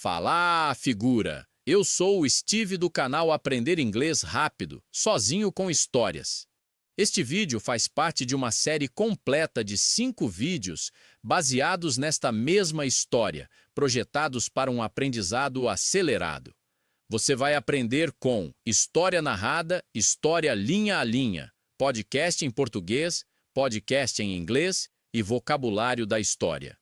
Fala, figura! Eu sou o Steve do canal Aprender Inglês Rápido, sozinho com histórias. Este vídeo faz parte de uma série completa de 5 vídeos baseados nesta mesma história, projetados para um aprendizado acelerado. Você vai aprender com história narrada, história linha a linha, podcast em português, podcast em inglês e vocabulário da história.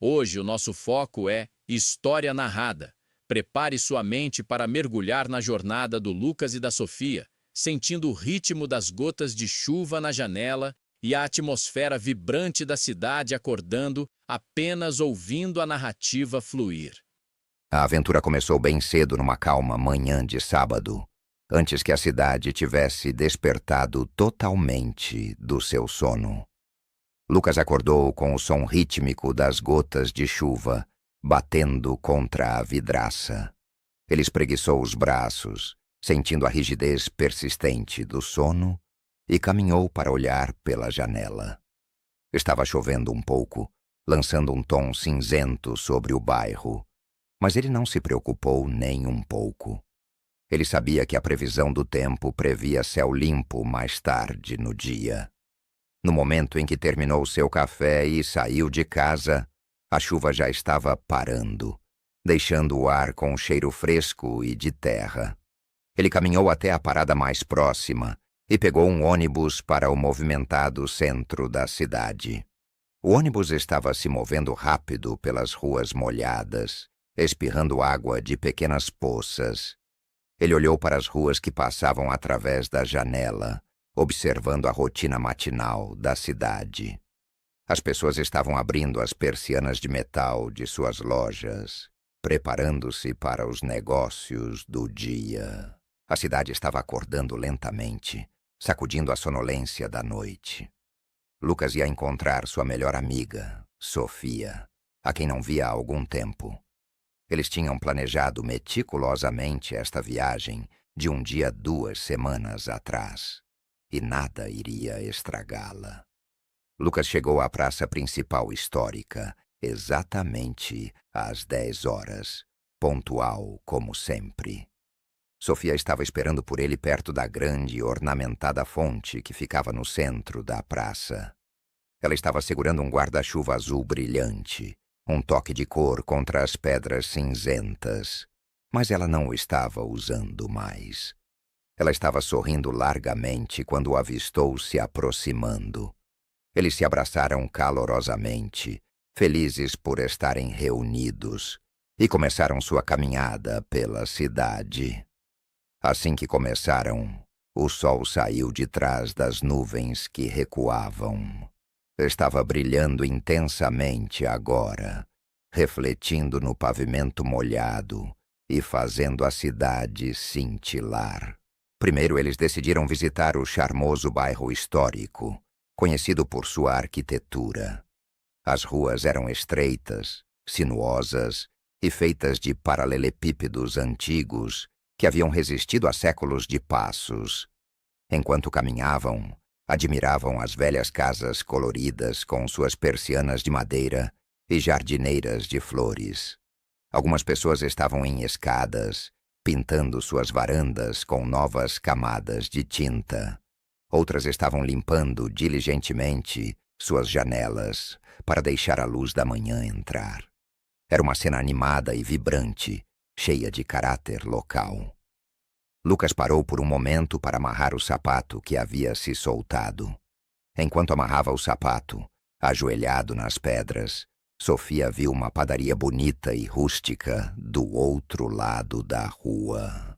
Hoje o nosso foco é história narrada. Prepare sua mente para mergulhar na jornada do Lucas e da Sofia, sentindo o ritmo das gotas de chuva na janela e a atmosfera vibrante da cidade acordando apenas ouvindo a narrativa fluir. A aventura começou bem cedo numa calma manhã de sábado, antes que a cidade tivesse despertado totalmente do seu sono. Lucas acordou com o som rítmico das gotas de chuva batendo contra a vidraça. Ele espreguiçou os braços, sentindo a rigidez persistente do sono, e caminhou para olhar pela janela. Estava chovendo um pouco, lançando um tom cinzento sobre o bairro, mas ele não se preocupou nem um pouco. Ele sabia que a previsão do tempo previa céu limpo mais tarde no dia. No momento em que terminou seu café e saiu de casa, a chuva já estava parando, deixando o ar com um cheiro fresco e de terra. Ele caminhou até a parada mais próxima e pegou um ônibus para o movimentado centro da cidade. O ônibus estava se movendo rápido pelas ruas molhadas, espirrando água de pequenas poças. Ele olhou para as ruas que passavam através da janela, observando a rotina matinal da cidade. As pessoas estavam abrindo as persianas de metal de suas lojas, preparando-se para os negócios do dia. A cidade estava acordando lentamente, sacudindo a sonolência da noite. Lucas ia encontrar sua melhor amiga, Sofia, a quem não via há algum tempo. Eles tinham planejado meticulosamente esta viagem de um dia 2 semanas atrás, e nada iria estragá-la. Lucas chegou à praça principal histórica exatamente às 10 horas, pontual como sempre. Sofia estava esperando por ele perto da grande e ornamentada fonte que ficava no centro da praça. Ela estava segurando um guarda-chuva azul brilhante, um toque de cor contra as pedras cinzentas, mas ela não o estava usando mais. Ela estava sorrindo largamente quando o avistou se aproximando. Eles se abraçaram calorosamente, felizes por estarem reunidos, e começaram sua caminhada pela cidade. Assim que começaram, o sol saiu de trás das nuvens que recuavam. Estava brilhando intensamente agora, refletindo no pavimento molhado e fazendo a cidade cintilar. Primeiro eles decidiram visitar o charmoso bairro histórico, conhecido por sua arquitetura. As ruas eram estreitas, sinuosas e feitas de paralelepípedos antigos que haviam resistido a séculos de passos. Enquanto caminhavam, admiravam as velhas casas coloridas com suas persianas de madeira e jardineiras de flores. Algumas pessoas estavam em escadas, pintando suas varandas com novas camadas de tinta. Outras estavam limpando diligentemente suas janelas para deixar a luz da manhã entrar. Era uma cena animada e vibrante, cheia de caráter local. Lucas parou por um momento para amarrar o sapato que havia se soltado. Enquanto amarrava o sapato, ajoelhado nas pedras, Sofia viu uma padaria bonita e rústica do outro lado da rua.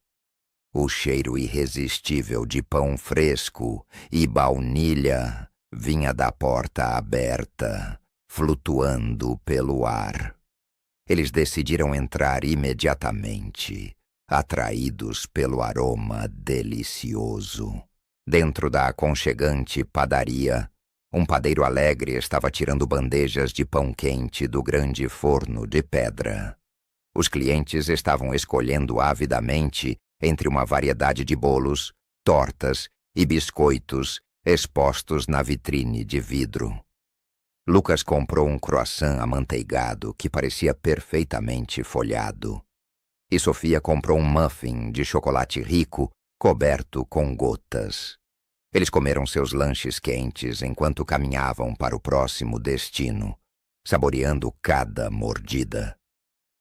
O cheiro irresistível de pão fresco e baunilha vinha da porta aberta, flutuando pelo ar. Eles decidiram entrar imediatamente, atraídos pelo aroma delicioso. Dentro da aconchegante padaria, um padeiro alegre estava tirando bandejas de pão quente do grande forno de pedra. Os clientes estavam escolhendo avidamente entre uma variedade de bolos, tortas e biscoitos expostos na vitrine de vidro. Lucas comprou um croissant amanteigado que parecia perfeitamente folhado. E Sofia comprou um muffin de chocolate rico coberto com gotas. Eles comeram seus lanches quentes enquanto caminhavam para o próximo destino, saboreando cada mordida.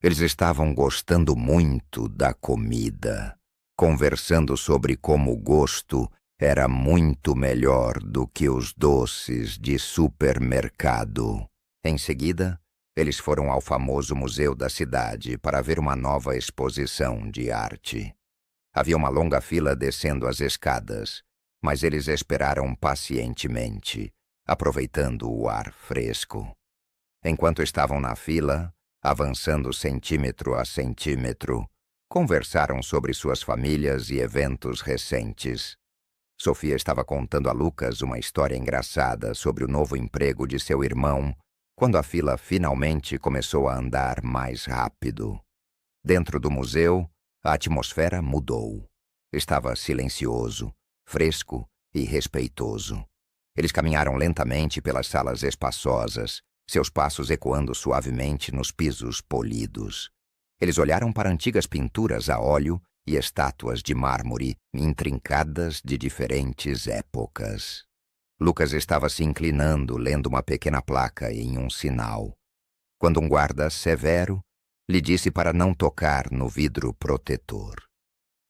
Eles estavam gostando muito da comida, conversando sobre como o gosto era muito melhor do que os doces de supermercado. Em seguida, eles foram ao famoso museu da cidade para ver uma nova exposição de arte. Havia uma longa fila descendo as escadas, mas eles esperaram pacientemente, aproveitando o ar fresco. Enquanto estavam na fila, avançando centímetro a centímetro, conversaram sobre suas famílias e eventos recentes. Sofia estava contando a Lucas uma história engraçada sobre o novo emprego de seu irmão, quando a fila finalmente começou a andar mais rápido. Dentro do museu, a atmosfera mudou. Estava silencioso, fresco e respeitoso. Eles caminharam lentamente pelas salas espaçosas, seus passos ecoando suavemente nos pisos polidos. Eles olharam para antigas pinturas a óleo e estátuas de mármore intrincadas de diferentes épocas. Lucas estava se inclinando, lendo uma pequena placa em um sinal, quando um guarda severo lhe disse para não tocar no vidro protetor.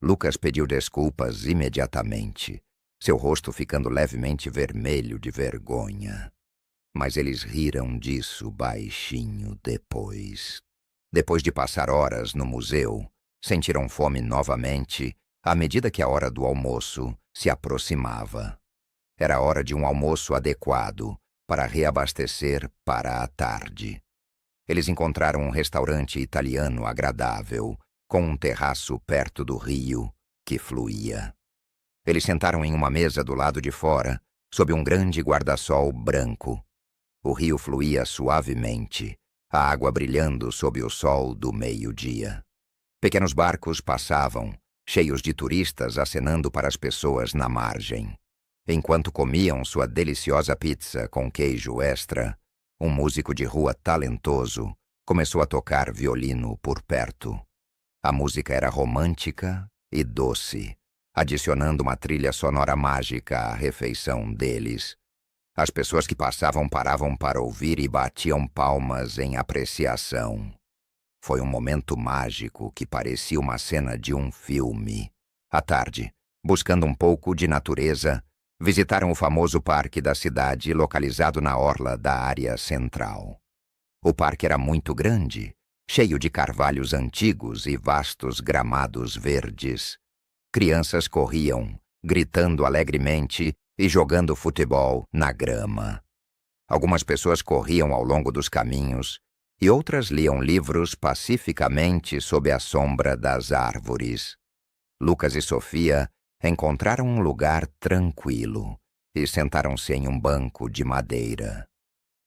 Lucas pediu desculpas imediatamente, seu rosto ficando levemente vermelho de vergonha. Mas eles riram disso baixinho depois. Depois de passar horas no museu, sentiram fome novamente à medida que a hora do almoço se aproximava. Era hora de um almoço adequado para reabastecer para a tarde. Eles encontraram um restaurante italiano agradável, com um terraço perto do rio que fluía. Eles sentaram em uma mesa do lado de fora, sob um grande guarda-sol branco. O rio fluía suavemente, a água brilhando sob o sol do meio-dia. Pequenos barcos passavam, cheios de turistas acenando para as pessoas na margem. Enquanto comiam sua deliciosa pizza com queijo extra, um músico de rua talentoso começou a tocar violino por perto. A música era romântica e doce, adicionando uma trilha sonora mágica à refeição deles. As pessoas que passavam paravam para ouvir e batiam palmas em apreciação. Foi um momento mágico que parecia uma cena de um filme. À tarde, buscando um pouco de natureza, visitaram o famoso parque da cidade localizado na orla da área central. O parque era muito grande, cheio de carvalhos antigos e vastos gramados verdes. Crianças corriam, gritando alegremente e jogando futebol na grama. Algumas pessoas corriam ao longo dos caminhos e outras liam livros pacificamente sob a sombra das árvores. Lucas e Sofia encontraram um lugar tranquilo e sentaram-se em um banco de madeira.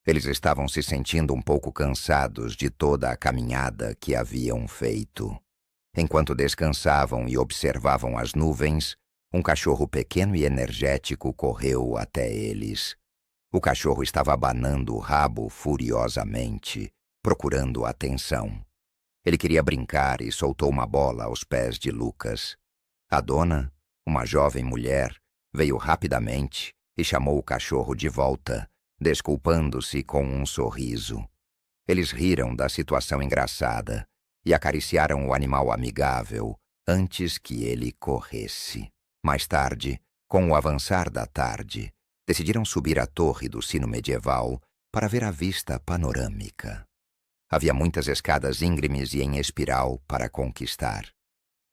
Eles estavam se sentindo um pouco cansados de toda a caminhada que haviam feito. Enquanto descansavam e observavam as nuvens, um cachorro pequeno e energético correu até eles. O cachorro estava abanando o rabo furiosamente, procurando atenção. Ele queria brincar e soltou uma bola aos pés de Lucas. A dona, uma jovem mulher, veio rapidamente e chamou o cachorro de volta, desculpando-se com um sorriso. Eles riram da situação engraçada e acariciaram o animal amigável antes que ele corresse. Mais tarde, com o avançar da tarde, decidiram subir a torre do sino medieval para ver a vista panorâmica. Havia muitas escadas íngremes e em espiral para conquistar.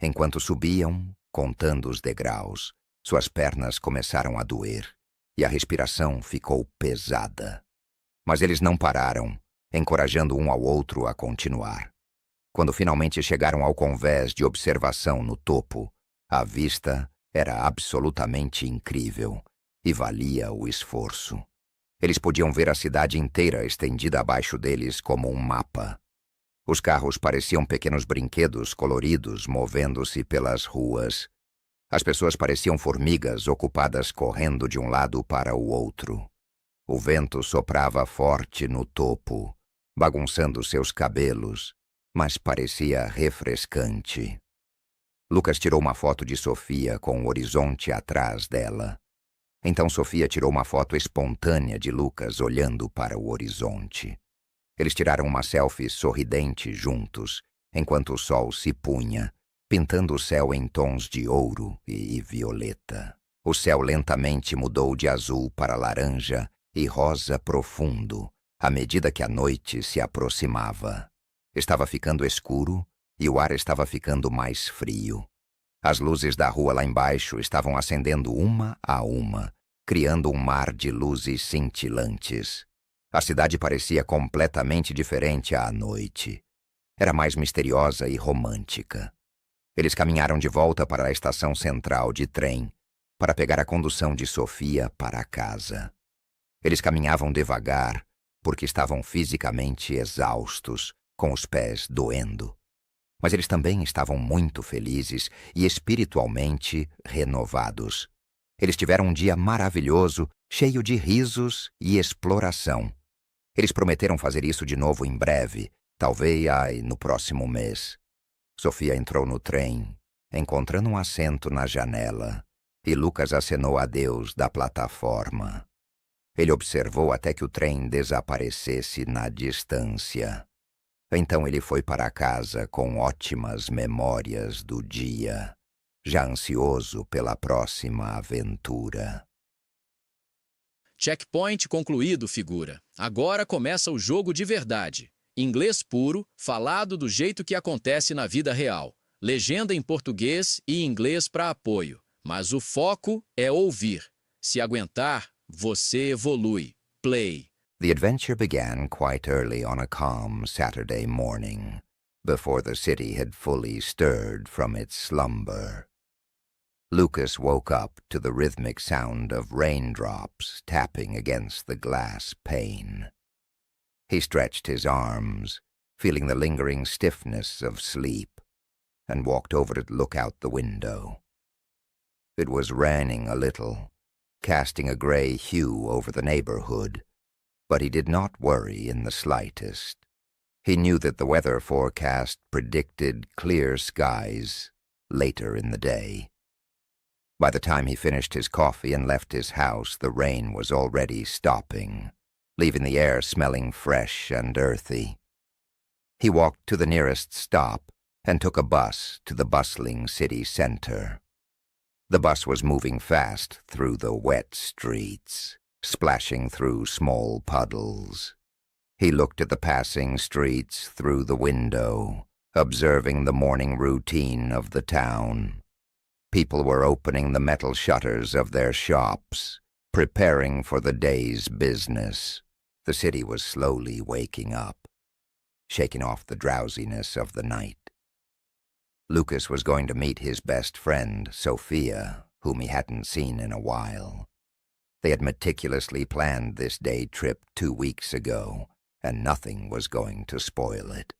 Enquanto subiam, contando os degraus, suas pernas começaram a doer e a respiração ficou pesada. Mas eles não pararam, encorajando um ao outro a continuar. Quando finalmente chegaram ao convés de observação no topo, a vista era absolutamente incrível e valia o esforço. Eles podiam ver a cidade inteira estendida abaixo deles como um mapa. Os carros pareciam pequenos brinquedos coloridos movendo-se pelas ruas. As pessoas pareciam formigas ocupadas correndo de um lado para o outro. O vento soprava forte no topo, bagunçando seus cabelos, mas parecia refrescante. Lucas tirou uma foto de Sofia com o horizonte atrás dela. Então Sofia tirou uma foto espontânea de Lucas olhando para o horizonte. Eles tiraram uma selfie sorridente juntos, enquanto o sol se punha, pintando o céu em tons de ouro e violeta. O céu lentamente mudou de azul para laranja e rosa profundo, à medida que a noite se aproximava. Estava ficando escuro e o ar estava ficando mais frio. As luzes da rua lá embaixo estavam acendendo uma a uma, criando um mar de luzes cintilantes. A cidade parecia completamente diferente à noite. Era mais misteriosa e romântica. Eles caminharam de volta para a estação central de trem, para pegar a condução de Sofia para casa. Eles caminhavam devagar, porque estavam fisicamente exaustos, com os pés doendo. Mas eles também estavam muito felizes e espiritualmente renovados. Eles tiveram um dia maravilhoso, cheio de risos e exploração. Eles prometeram fazer isso de novo em breve, talvez no próximo mês. Sofia entrou no trem, encontrando um assento na janela, e Lucas acenou adeus da plataforma. Ele observou até que o trem desaparecesse na distância. Então ele foi para casa com ótimas memórias do dia, já ansioso pela próxima aventura. Checkpoint concluído, figura. Agora começa o jogo de verdade. Inglês puro, falado do jeito que acontece na vida real. Legenda em português e inglês para apoio. Mas o foco é ouvir. Se aguentar, você evolui. Play. The adventure began quite early on a calm Saturday morning, before the city had fully stirred from its slumber. Lucas woke up to the rhythmic sound of raindrops tapping against the glass pane. He stretched his arms, feeling the lingering stiffness of sleep, and walked over to look out the window. It was raining a little, casting a gray hue over the neighborhood, but he did not worry in the slightest. He knew that the weather forecast predicted clear skies later in the day. By the time he finished his coffee and left his house, the rain was already stopping, leaving the air smelling fresh and earthy. He walked to the nearest stop and took a bus to the bustling city center. The bus was moving fast through the wet streets, splashing through small puddles. He looked at the passing streets through the window, observing the morning routine of the town. People were opening the metal shutters of their shops, preparing for the day's business. The city was slowly waking up, shaking off the drowsiness of the night. Lucas was going to meet his best friend, Sofia, whom he hadn't seen in a while. They had meticulously planned this day trip 2 weeks ago, and nothing was going to spoil it.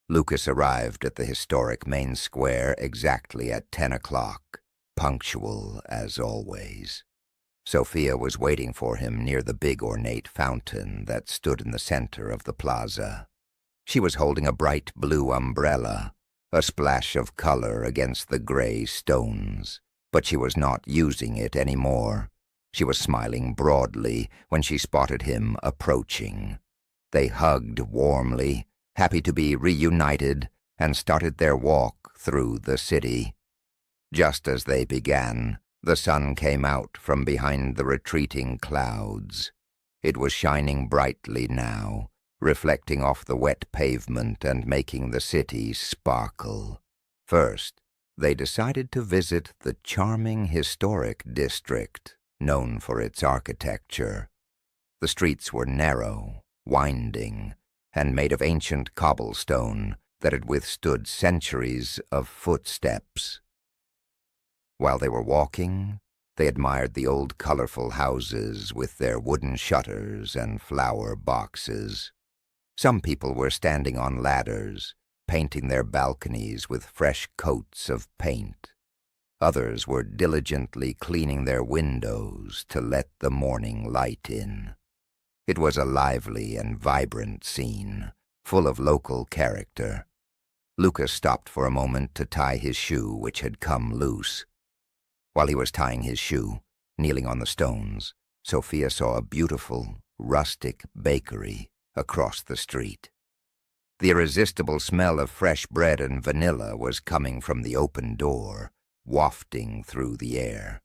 Lucas arrived at the historic main square exactly at 10 o'clock, punctual as always. Sofia was waiting for him near the big ornate fountain that stood in the center of the plaza. She was holding a bright blue umbrella, a splash of color against the gray stones, but she was not using it anymore. She was smiling broadly when she spotted him approaching. They hugged warmly, happy to be reunited, and started their walk through the city. Just as they began, the sun came out from behind the retreating clouds. It was shining brightly now, reflecting off the wet pavement and making the city sparkle. First, they decided to visit the charming historic district, known for its architecture. The streets were narrow, winding, and made of ancient cobblestone that had withstood centuries of footsteps. While they were walking, they admired the old colorful houses with their wooden shutters and flower boxes. Some people were standing on ladders, painting their balconies with fresh coats of paint. Others were diligently cleaning their windows to let the morning light in. It was a lively and vibrant scene, full of local character. Lucas stopped for a moment to tie his shoe, which had come loose. While he was tying his shoe, kneeling on the stones, Sophia saw a beautiful, rustic bakery across the street. The irresistible smell of fresh bread and vanilla was coming from the open door, wafting through the air.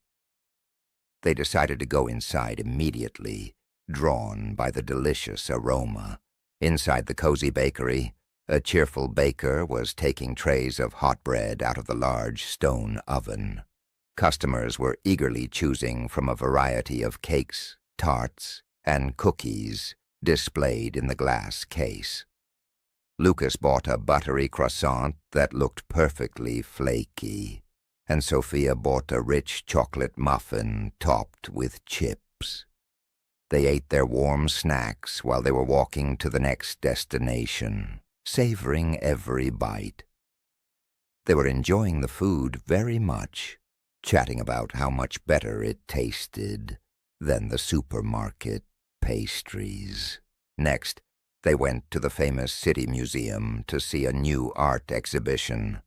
They decided to go inside immediately, drawn by the delicious aroma. Inside the cozy bakery, a cheerful baker was taking trays of hot bread out of the large stone oven. Customers were eagerly choosing from a variety of cakes, tarts, and cookies displayed in the glass case. Lucas bought a buttery croissant that looked perfectly flaky, and Sophia bought a rich chocolate muffin topped with chips. They ate their warm snacks while they were walking to the next destination, savoring every bite. They were enjoying the food very much, chatting about how much better it tasted than the supermarket pastries. Next, they went to the famous City Museum to see a new art exhibition.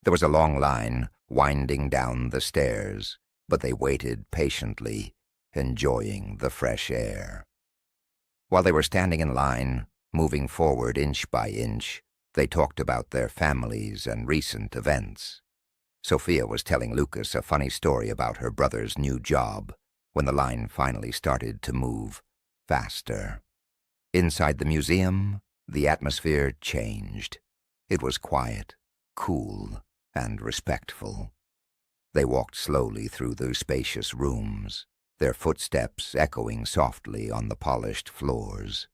There was a long line winding down the stairs, but they waited patiently, enjoying the fresh air. While they were standing in line, moving forward inch by inch, they talked about their families and recent events. Sophia was telling Lucas a funny story about her brother's new job when the line finally started to move faster. Inside the museum, the atmosphere changed. It was quiet, cool, and respectful. They walked slowly through the spacious rooms, their footsteps echoing softly on the polished floors.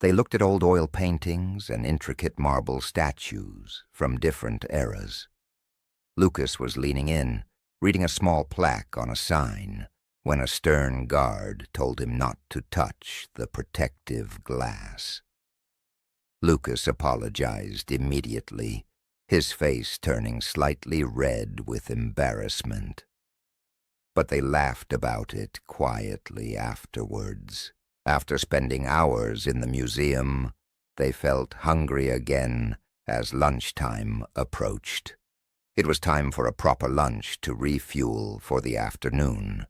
They looked at old oil paintings and intricate marble statues from different eras. Lucas was leaning in, reading a small plaque on a sign, when a stern guard told him not to touch the protective glass. Lucas apologized immediately, his face turning slightly red with embarrassment. But they laughed about it quietly afterwards. After spending hours in the museum, they felt hungry again as lunchtime approached. It was time for a proper lunch to refuel for the afternoon.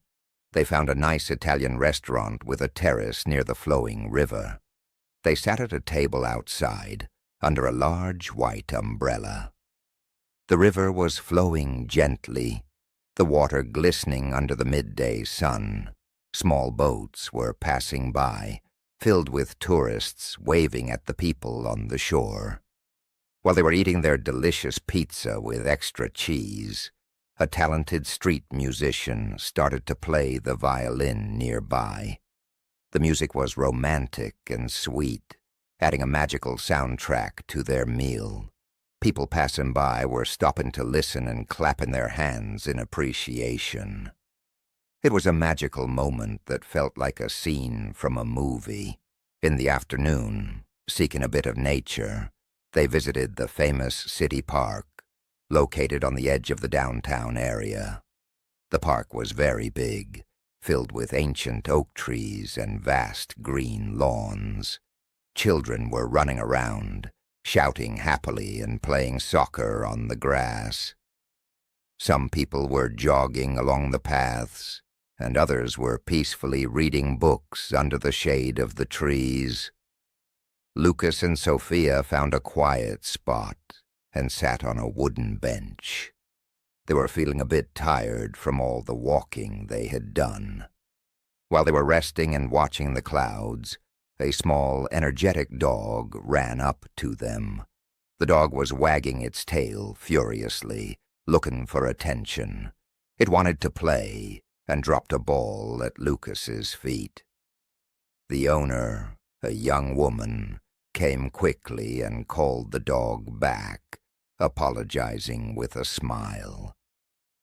They found a nice Italian restaurant with a terrace near the flowing river. They sat at a table outside, under a large white umbrella. The river was flowing gently, the water glistening under the midday sun. Small boats were passing by, filled with tourists waving at the people on the shore. While they were eating their delicious pizza with extra cheese, a talented street musician started to play the violin nearby. The music was romantic and sweet, adding a magical soundtrack to their meal. People passing by were stopping to listen and clapping their hands in appreciation. It was a magical moment that felt like a scene from a movie. In the afternoon, seeking a bit of nature, they visited the famous city park, located on the edge of the downtown area. The park was very big, filled with ancient oak trees and vast green lawns. Children were running around, shouting happily and playing soccer on the grass. Some people were jogging along the paths, and others were peacefully reading books under the shade of the trees. Lucas and Sophia found a quiet spot and sat on a wooden bench. They were feeling a bit tired from all the walking they had done. While they were resting and watching the clouds, a small, energetic dog ran up to them. The dog was wagging its tail furiously, looking for attention. It wanted to play and dropped a ball at Lucas's feet. The owner, a young woman, came quickly and called the dog back, apologizing with a smile.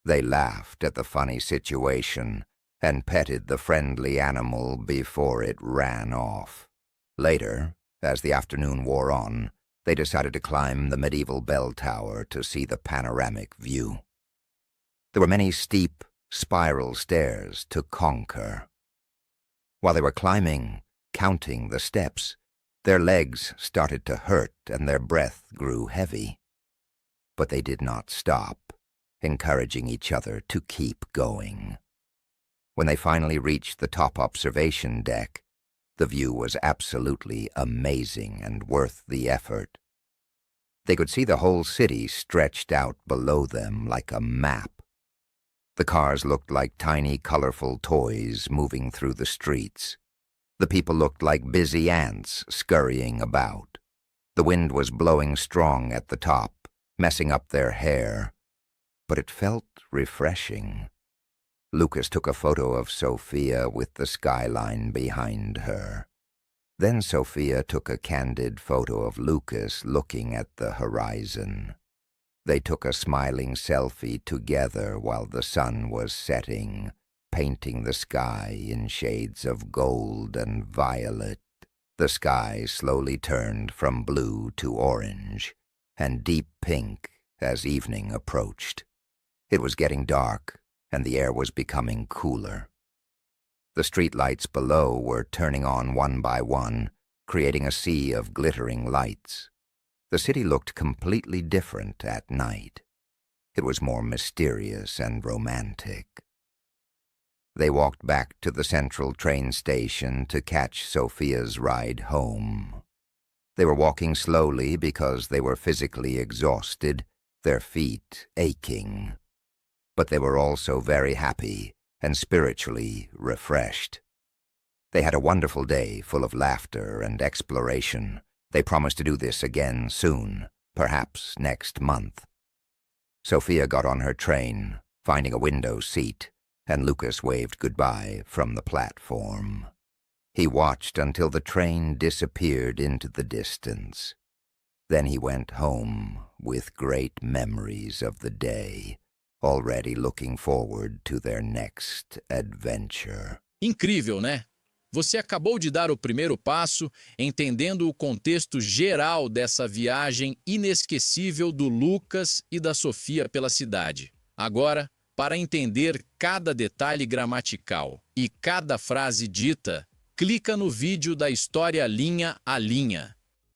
They laughed at the funny situation and petted the friendly animal before it ran off. Later, as the afternoon wore on, they decided to climb the medieval bell tower to see the panoramic view. There were many steep, spiral stairs to conquer. While they were climbing, counting the steps, their legs started to hurt and their breath grew heavy. But they did not stop, encouraging each other to keep going. When they finally reached the top observation deck, the view was absolutely amazing and worth the effort. They could see the whole city stretched out below them like a map. The cars looked like tiny, colorful toys moving through the streets. The people looked like busy ants scurrying about. The wind was blowing strong at the top, messing up their hair, but it felt refreshing. Lucas took a photo of Sophia with the skyline behind her. Then Sophia took a candid photo of Lucas looking at the horizon. They took a smiling selfie together while the sun was setting, painting the sky in shades of gold and violet. The sky slowly turned from blue to orange and deep pink as evening approached. It was getting dark, and the air was becoming cooler. The streetlights below were turning on one by one, creating a sea of glittering lights. The city looked completely different at night. It was more mysterious and romantic. They walked back to the central train station to catch Sophia's ride home. They were walking slowly because they were physically exhausted, their feet aching. But they were also very happy and spiritually refreshed. They had a wonderful day full of laughter and exploration. They promised to do this again soon, perhaps next month. Sophia got on her train, finding a window seat, and Lucas waved goodbye from the platform. He watched until the train disappeared into the distance. Then he went home with great memories of the day, already looking forward to their next adventure. Incrível, né? Você acabou de dar o primeiro passo, entendendo o contexto geral dessa viagem inesquecível do Lucas e da Sofia pela cidade. Agora, para entender cada detalhe gramatical e cada frase dita, clica no vídeo da história linha a linha.